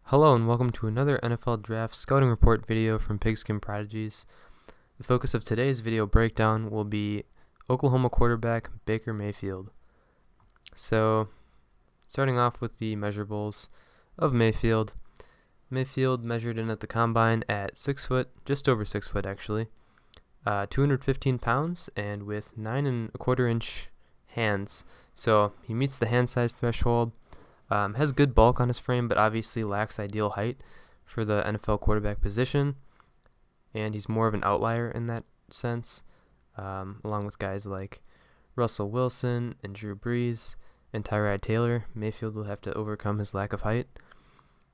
Hello and welcome to another NFL Draft Scouting Report video from Pigskin Prodigies. The focus of today's video breakdown will be Oklahoma quarterback Baker Mayfield. So, starting off with the measurables of Mayfield. Mayfield measured in at the combine at 6 foot, just over 6 foot actually, 215 pounds, and with 9¼ inch hands. So he meets the hand size threshold. Has good bulk on his frame, but obviously lacks ideal height for the NFL quarterback position, and he's more of an outlier in that sense, along with guys like Russell Wilson and Drew Brees and Tyrod Taylor. Mayfield will have to overcome his lack of height,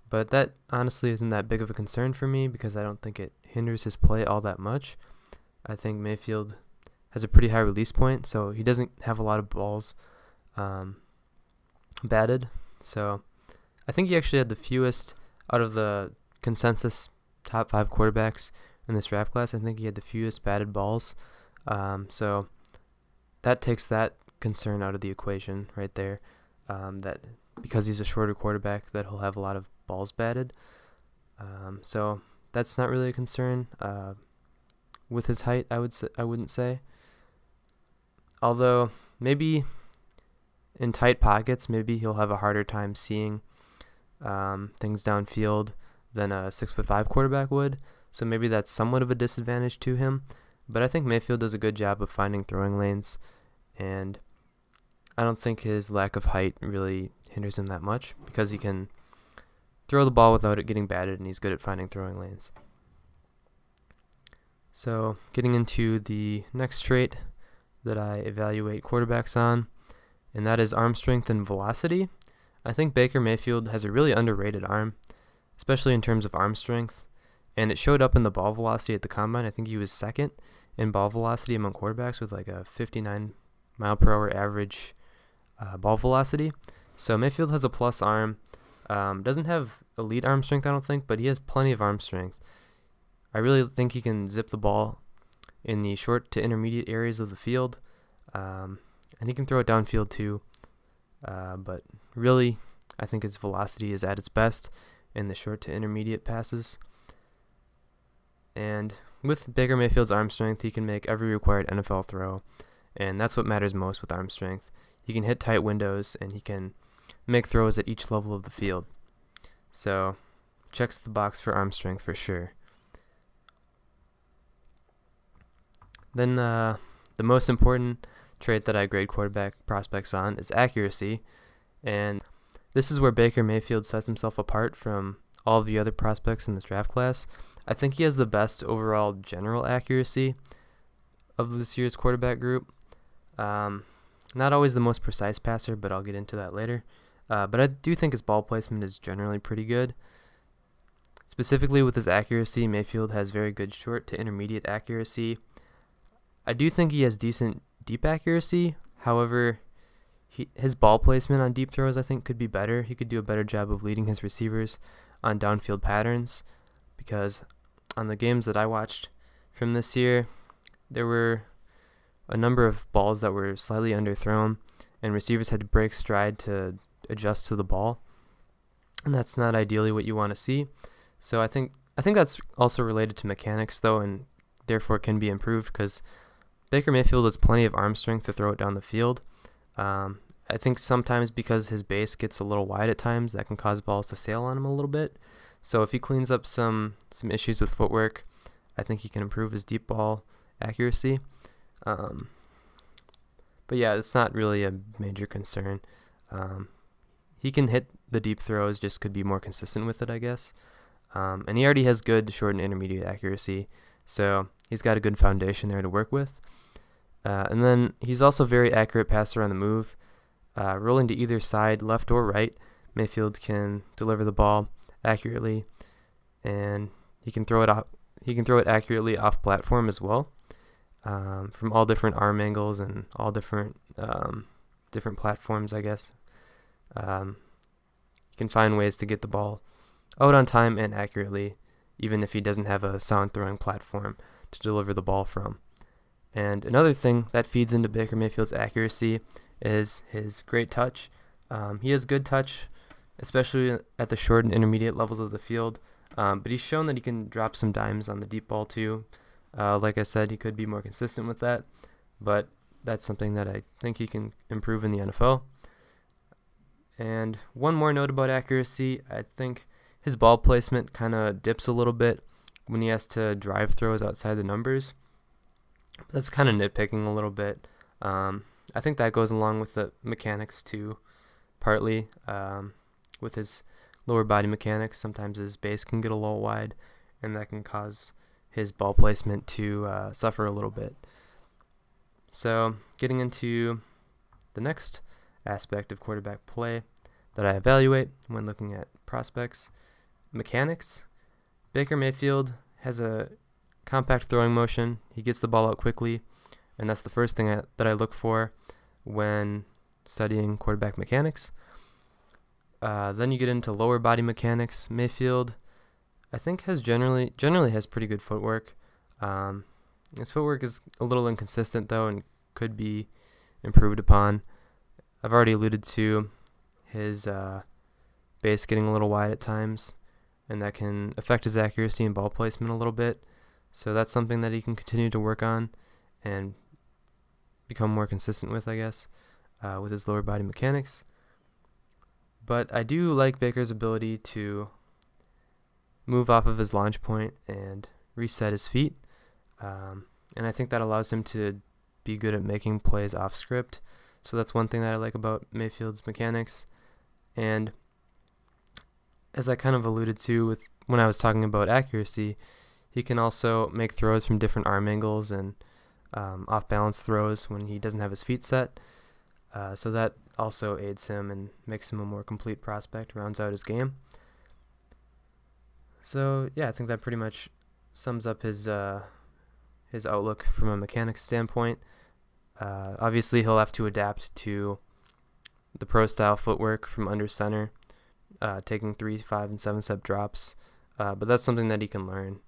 but that honestly isn't that big of a concern for me because I don't think it hinders his play all that much. I think Mayfield has a pretty high release point, so he doesn't have a lot of balls batted. So I think he actually had the fewest out of the consensus top 5 quarterbacks in this draft class. I think he had the fewest batted balls. So that takes that concern out of the equation right there. That because he's a shorter quarterback, that he'll have a lot of balls batted. So that's not really a concern with his height. I wouldn't say. Although maybe in tight pockets, maybe he'll have a harder time seeing things downfield than a 6'5" quarterback would. So maybe that's somewhat of a disadvantage to him. But I think Mayfield does a good job of finding throwing lanes, and I don't think his lack of height really hinders him that much because he can throw the ball without it getting batted, and he's good at finding throwing lanes. So getting into the next trait that I evaluate quarterbacks on, and that is arm strength and velocity. I think Baker Mayfield has a really underrated arm, especially in terms of arm strength, and it showed up in the ball velocity at the combine. I think he was second in ball velocity among quarterbacks with like a 59 mile per hour average ball velocity. So Mayfield has a plus arm. Doesn't have elite arm strength, I don't think, but he has plenty of arm strength. I really think he can zip the ball in the short to intermediate areas of the field. And he can throw it downfield too, but really, I think his velocity is at its best in the short to intermediate passes. And with Baker Mayfield's arm strength, he can make every required NFL throw, and that's what matters most with arm strength. He can hit tight windows, and he can make throws at each level of the field. So, checks the box for arm strength for sure. Then the most important trait that I grade quarterback prospects on is accuracy, and this is where Baker Mayfield sets himself apart from all of the other prospects in this draft class. I think he has the best overall general accuracy of this year's quarterback group. Not always the most precise passer, but I'll get into that later. But I do think his ball placement is generally pretty good. Specifically with his accuracy, Mayfield has very good short to intermediate accuracy. I do think he has decent deep accuracy. However, his ball placement on deep throws I think could be better. He could do a better job of leading his receivers on downfield patterns, because on the games that I watched from this year, there were a number of balls that were slightly underthrown, and receivers had to break stride to adjust to the ball, and that's not ideally what you want to see. So I think that's also related to mechanics though, and therefore can be improved because Baker Mayfield has plenty of arm strength to throw it down the field. I think sometimes because his base gets a little wide at times, that can cause balls to sail on him a little bit. So if he cleans up some issues with footwork, I think he can improve his deep ball accuracy. But yeah, it's not really a major concern. He can hit the deep throws, just could be more consistent with it, I guess. And he already has good short and intermediate accuracy, so he's got a good foundation there to work with. And then he's also a very accurate passer on the move. Rolling to either side, left or right, Mayfield can deliver the ball accurately, and he can throw it accurately off platform as well, from all different arm angles and all different platforms, I guess. You can find ways to get the ball out on time and accurately, even if he doesn't have a sound throwing platform to deliver the ball from. And another thing that feeds into Baker Mayfield's accuracy is his great touch. He has good touch especially at the short and intermediate levels of the field. But he's shown that he can drop some dimes on the deep ball too. Like I said, he could be more consistent with that, but that's something that I think he can improve in the NFL. And one more note about accuracy, I think his ball placement kind of dips a little bit when he has to drive throws outside the numbers. That's kind of nitpicking a little bit. I think that goes along with the mechanics too, partly with his lower body mechanics. Sometimes his base can get a little wide, and that can cause his ball placement to suffer a little bit. So getting into the next aspect of quarterback play that I evaluate when looking at prospects, mechanics. Baker Mayfield has a compact throwing motion. He gets the ball out quickly, and that's the first thing that I look for when studying quarterback mechanics. Then you get into lower body mechanics. Mayfield, I think, generally has pretty good footwork. His footwork is a little inconsistent though, and could be improved upon. I've already alluded to his base getting a little wide at times, and that can affect his accuracy and ball placement a little bit. So that's something that he can continue to work on and become more consistent with, I guess, with his lower body mechanics. But I do like Baker's ability to move off of his launch point and reset his feet. And I think that allows him to be good at making plays off script. So that's one thing that I like about Mayfield's mechanics. And as I kind of alluded to with when I was talking about accuracy, he can also make throws from different arm angles and off-balance throws when he doesn't have his feet set. So that also aids him and makes him a more complete prospect, rounds out his game. So yeah, I think that pretty much sums up his outlook from a mechanics standpoint. Obviously, he'll have to adapt to the pro-style footwork from under center, taking 3, 5, and 7-step drops. But that's something that he can learn,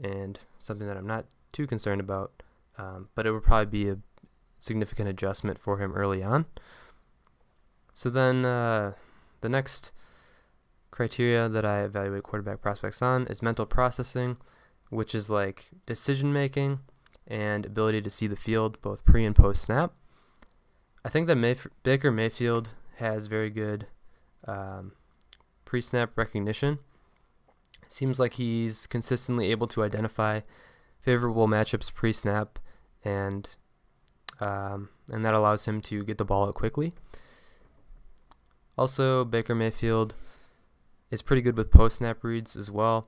and something that I'm not too concerned about. But it would probably be a significant adjustment for him early on. So then the next criteria that I evaluate quarterback prospects on is mental processing, which is like decision making and ability to see the field both pre and post snap. I think that Baker Mayfield has very good pre-snap recognition. It seems like he's consistently able to identify favorable matchups pre-snap, and that allows him to get the ball out quickly. Also, Baker Mayfield is pretty good with post-snap reads as well.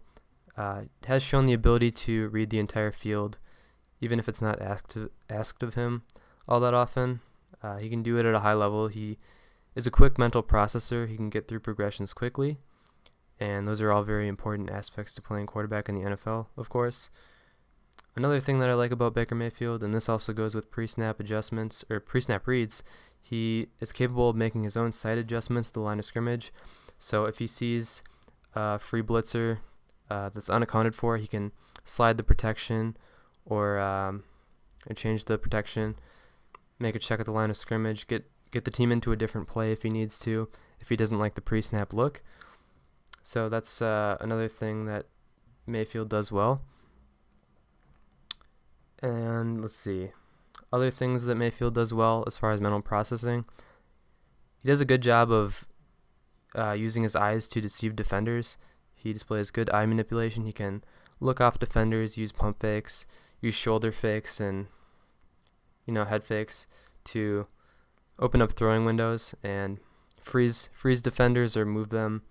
Has shown the ability to read the entire field, even if it's not asked of him all that often. He can do it at a high level. He is a quick mental processor. He can get through progressions quickly, and those are all very important aspects to playing quarterback in the NFL, of course. Another thing that I like about Baker Mayfield, and this also goes with pre-snap adjustments or pre-snap reads, he is capable of making his own sight adjustments to the line of scrimmage. So if he sees a free blitzer that's unaccounted for, he can slide the protection or change the protection, make a check at the line of scrimmage, get the team into a different play if he needs to, if he doesn't like the pre-snap look. So that's another thing that Mayfield does well. And let's see, other things that Mayfield does well as far as mental processing. He does a good job of using his eyes to deceive defenders. He displays good eye manipulation. He can look off defenders, use pump fakes, use shoulder fakes, and head fakes to open up throwing windows and freeze defenders or move them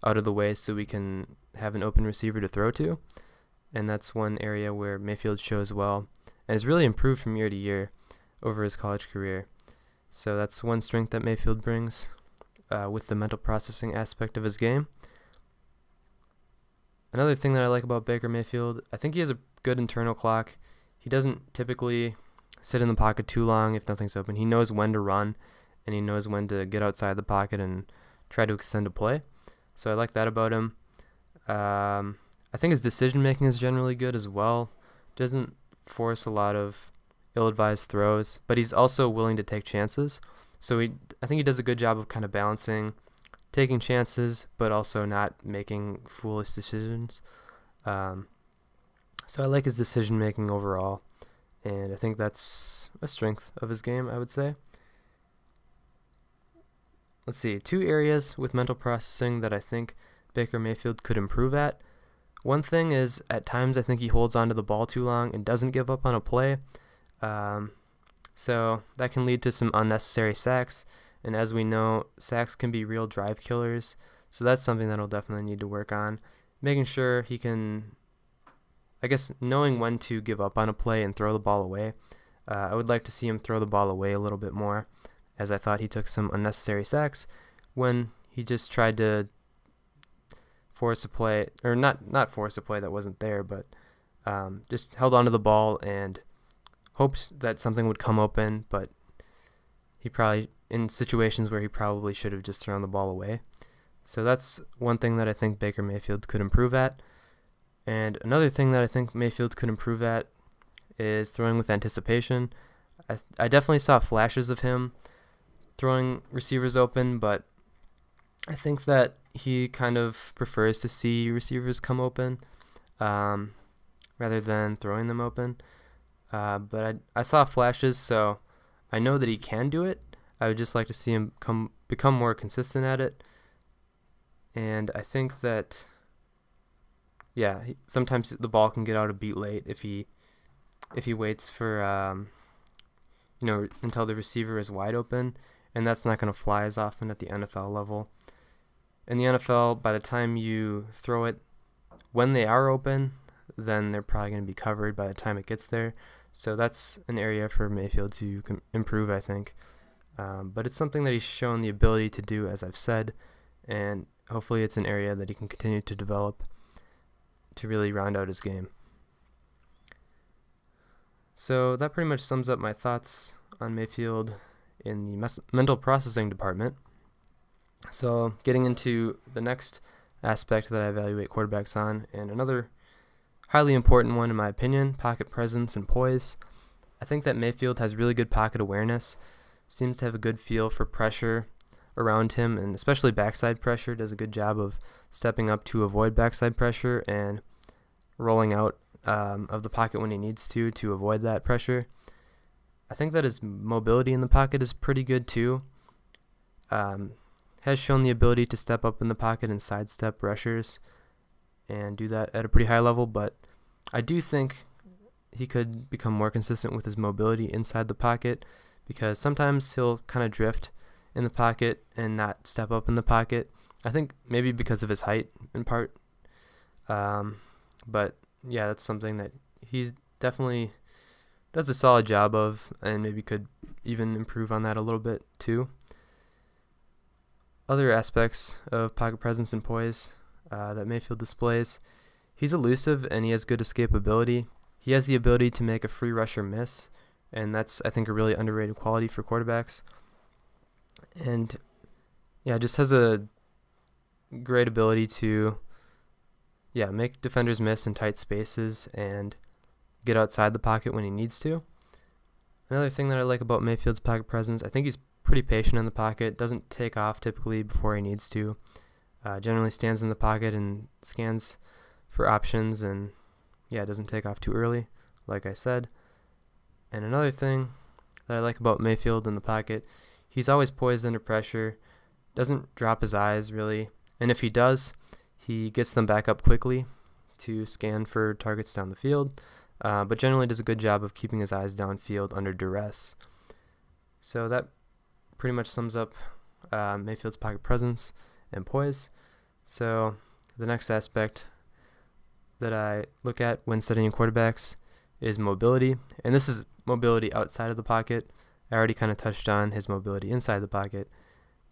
out of the way so we can have an open receiver to throw to. And that's one area where Mayfield shows well and has really improved from year to year over his college career. So that's one strength that Mayfield brings with the mental processing aspect of his game. Another thing that I like about Baker Mayfield, I think he has a good internal clock. He doesn't typically sit in the pocket too long if nothing's open. He knows when to run, and he knows when to get outside the pocket and try to extend a play. So I like that about him. I think his decision-making is generally good as well. Doesn't force a lot of ill-advised throws, but he's also willing to take chances. So I think he does a good job of kind of balancing taking chances, but also not making foolish decisions. So I like his decision making overall, and I think that's a strength of his game, I would say. Let's see, 2 areas with mental processing that I think Baker Mayfield could improve at. One thing is, at times I think he holds onto the ball too long and doesn't give up on a play. So that can lead to some unnecessary sacks, and as we know, sacks can be real drive killers, so that's something that he'll definitely need to work on. Making sure he can, knowing when to give up on a play and throw the ball away. I would like to see him throw the ball away a little bit more, as I thought he took some unnecessary sacks when he just tried to force a play, or not force a play that wasn't there, but just held onto the ball and hoped that something would come open, but he probably, in situations where he probably should have just thrown the ball away. So that's one thing that I think Baker Mayfield could improve at. And another thing that I think Mayfield could improve at is throwing with anticipation. I definitely saw flashes of him throwing receivers open, but I think that he kind of prefers to see receivers come open rather than throwing them open. But I saw flashes, so I know that he can do it. I would just like to see him become more consistent at it. And I think that, sometimes the ball can get out a beat late if he waits for until the receiver is wide open, and that's not going to fly as often at the NFL level. In the NFL, by the time you throw it when they are open, then they're probably going to be covered by the time it gets there. So that's an area for Mayfield to improve, I think. But it's something that he's shown the ability to do, as I've said, and hopefully it's an area that he can continue to develop to really round out his game. So that pretty much sums up my thoughts on Mayfield in the mental processing department. So getting into the next aspect that I evaluate quarterbacks on, and another highly important one in my opinion, pocket presence and poise. I think that Mayfield has really good pocket awareness, seems to have a good feel for pressure around him, and especially backside pressure, does a good job of stepping up to avoid backside pressure and rolling out of the pocket when he needs to avoid that pressure. I think that his mobility in the pocket is pretty good too. Has shown the ability to step up in the pocket and sidestep rushers and do that at a pretty high level, but I do think he could become more consistent with his mobility inside the pocket, because sometimes he'll kind of drift in the pocket and not step up in the pocket. I think maybe because of his height in part. But yeah, that's something that he's definitely does a solid job of, and maybe could even improve on that a little bit too. Other aspects of pocket presence and poise that Mayfield displays: he's elusive and he has good escapability. He has the ability to make a free rusher miss, and that's, I think, a really underrated quality for quarterbacks. And just has a great ability to make defenders miss in tight spaces and get outside the pocket when he needs to. Another thing that I like about Mayfield's pocket presence, I think he's pretty patient in the pocket, doesn't take off typically before he needs to, generally stands in the pocket and scans for options, and doesn't take off too early, like I said. And another thing that I like about Mayfield in the pocket, he's always poised under pressure, doesn't drop his eyes really, and if he does, he gets them back up quickly to scan for targets down the field, but generally does a good job of keeping his eyes downfield under duress. So that pretty much sums up Mayfield's pocket presence and poise. So the next aspect that I look at when studying quarterbacks is mobility, and this is mobility outside of the pocket. I already kind of touched on his mobility inside the pocket,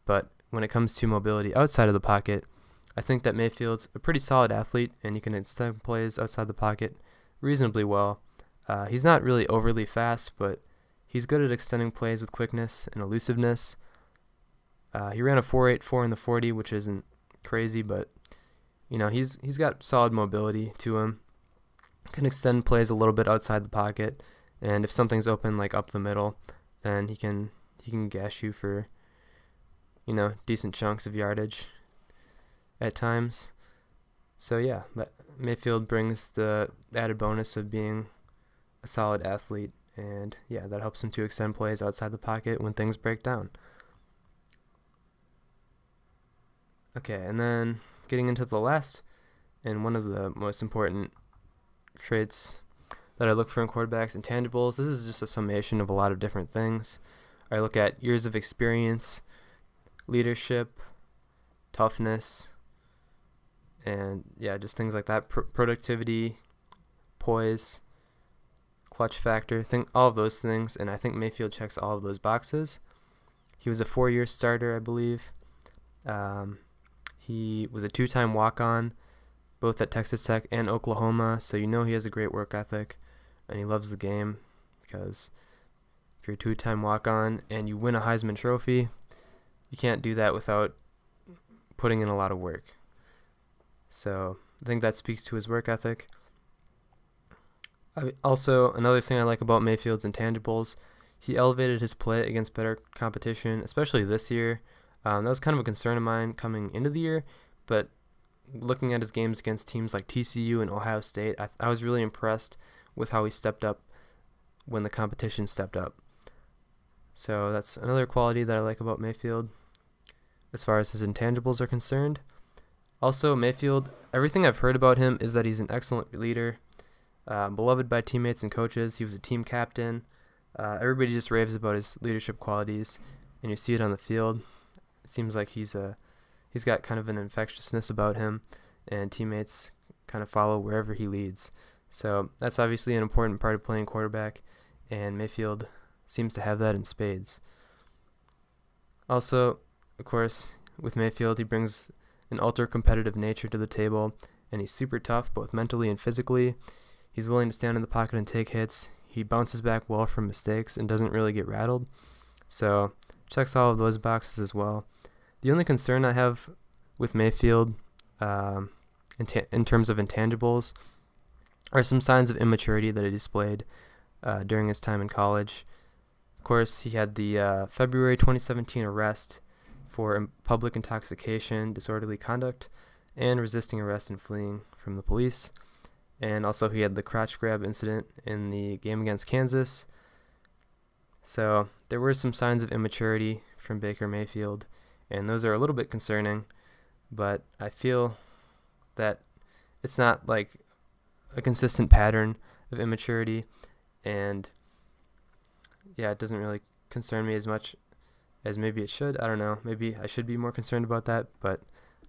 but when it comes to mobility outside of the pocket, I think that Mayfield's a pretty solid athlete, and he can extend plays outside the pocket reasonably well. He's not really overly fast, but he's good at extending plays with quickness and elusiveness. He ran a 4.84 in the 40, which isn't crazy, but he's got solid mobility to him. Can extend plays a little bit outside the pocket, and if something's open like up the middle, then he can gash you for decent chunks of yardage at times. So yeah, Mayfield brings the added bonus of being a solid athlete, and yeah, that helps him to extend plays outside the pocket when things break down. Okay, and then getting into the last and one of the most important traits that I look for in quarterbacks, intangibles. This is just a summation of a lot of different things. I look at years of experience, leadership, toughness, and yeah, just things like that. Productivity, poise, clutch factor, all of those things, and I think Mayfield checks all of those boxes. He was a 4-year starter, I believe. He was a 2-time walk-on, both at Texas Tech and Oklahoma, so he has a great work ethic, and he loves the game, because if you're a 2-time walk-on and you win a Heisman Trophy, you can't do that without putting in a lot of work. So I think that speaks to his work ethic. Also, another thing I like about Mayfield's intangibles, he elevated his play against better competition, especially this year. That was kind of a concern of mine coming into the year, but looking at his games against teams like TCU and Ohio State, I was really impressed with how he stepped up when the competition stepped up. So that's another quality that I like about Mayfield as far as his intangibles are concerned. Also, Mayfield, everything I've heard about him is that he's an excellent leader, beloved by teammates and coaches. He was a team captain. Everybody just raves about his leadership qualities, and you see it on the field. It seems like he's got kind of an infectiousness about him, and teammates kind of follow wherever he leads. So that's obviously an important part of playing quarterback, and Mayfield seems to have that in spades. Also, of course, with Mayfield, he brings an ultra-competitive nature to the table, and he's super tough, both mentally and physically. He's willing to stand in the pocket and take hits. He bounces back well from mistakes and doesn't really get rattled. So, checks all of those boxes as well. The only concern I have with Mayfield in terms of intangibles are some signs of immaturity that he displayed during his time in college. Of course, he had the February 2017 arrest for public intoxication, disorderly conduct, and resisting arrest and fleeing from the police. And also he had the crotch grab incident in the game against Kansas. So there were some signs of immaturity from Baker Mayfield, and those are a little bit concerning, but I feel that it's not like a consistent pattern of immaturity, and yeah, it doesn't really concern me as much as maybe it should. I don't know, maybe I should be more concerned about that, but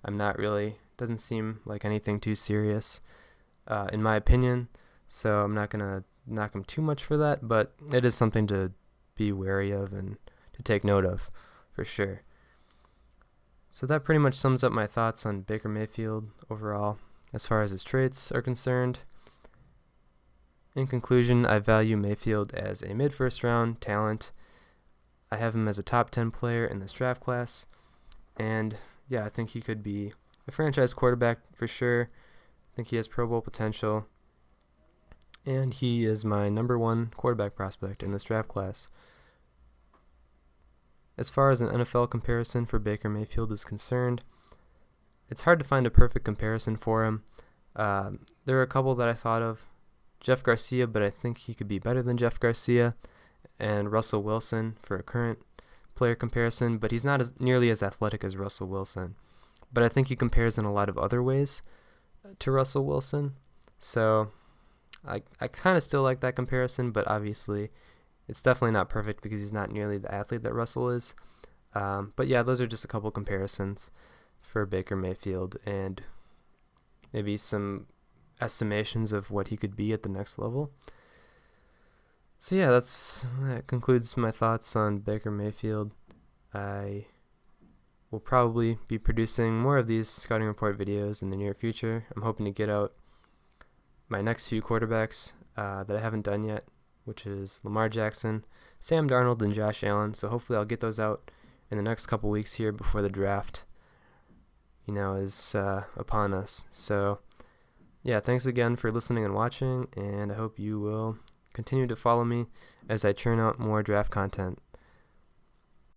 I'm not really. Doesn't seem like anything too serious in my opinion, so I'm not going to knock him too much for that, but it is something to be wary of and to take note of for sure. So that pretty much sums up my thoughts on Baker Mayfield overall as far as his traits are concerned. In conclusion, I value Mayfield as a mid-first round talent. I have him as a top 10 player in this draft class, and yeah, I think he could be a franchise quarterback for sure. I think he has Pro Bowl potential, and he is my number 1 quarterback prospect in this draft class. As far as an NFL comparison for Baker Mayfield is concerned, it's hard to find a perfect comparison for him. There are a couple that I thought of. Jeff Garcia, but I think he could be better than Jeff Garcia, and Russell Wilson for a current player comparison, but he's not nearly as athletic as Russell Wilson. But I think he compares in a lot of other ways to Russell Wilson. So I kind of still like that comparison, but obviously it's definitely not perfect because he's not nearly the athlete that Russell is. But yeah, those are just a couple comparisons for Baker Mayfield and maybe some estimations of what he could be at the next level. So yeah, that concludes my thoughts on Baker Mayfield. I will probably be producing more of these scouting report videos in the near future. I'm hoping to get out my next few quarterbacks that I haven't done yet, which is Lamar Jackson, Sam Darnold, and Josh Allen. So hopefully I'll get those out in the next couple weeks here before the draft, is upon us. So yeah, thanks again for listening and watching, and I hope you will continue to follow me as I churn out more draft content.